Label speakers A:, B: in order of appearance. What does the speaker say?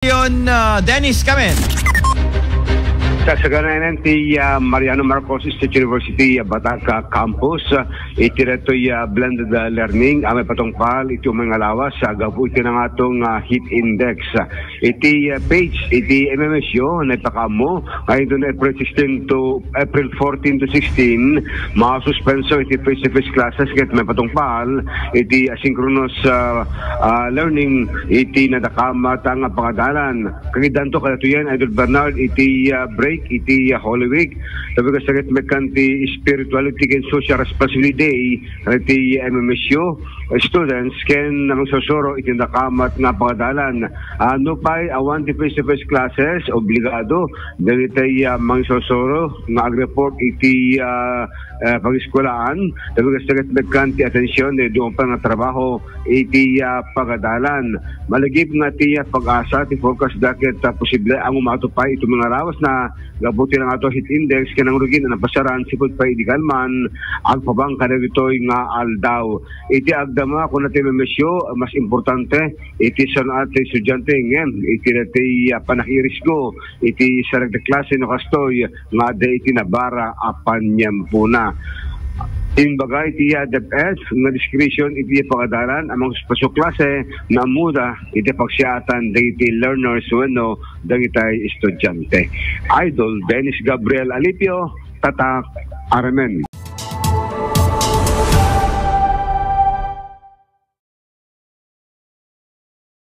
A: Yun, Dennis, kami.
B: Sagsaganayan ti Mariano Marcos State University Bataca Campus iti reto'y blended learning may patungkal iti mga lawas gabu iti na nga itong heat index iti page iti MMSU na ipakamo ngayon doon April 16 to April 14 to 16 mga suspenso iti face-to-face classes kahit may patungkal iti asynchronous learning iti nadakamat ang pangadalan kagidan to kaya yan Idol Bernard iti break iti Holy Week sabi ka sakit mekanti spirituality and social responsibility day iti MMSU students ken nang susuro iti nakamat nga pagadalan ano pa'y awan ti face-to-face classes obligado dahil iti mga susuro nga ag-report iti pag-eskulaan sabi ka sakit mekanti atensyon doon pa nga trabaho iti pagadalan malagip nga ti pag-asa ti forecast dakit posible ang umatupay ito mga rawas na gabuti ng ato heat index kanang rugin na napasaran sipod pa idigalman ang pabang kanang ito'y nga aldaw iti agdama kung natin memesyo mas importante iti sa natin estudyante ngem iti natin panakirisgo iti sarag de klase no kastoy nga de iti nabara apanyam puna Inbaga iti DepEd nga discretion iti pagadalan amang spasyo klase na muda iti pagsiatan iti learners wenno dagitay estudyante. Idol Dennis Gabriel Alipio, Tatak, Aramen.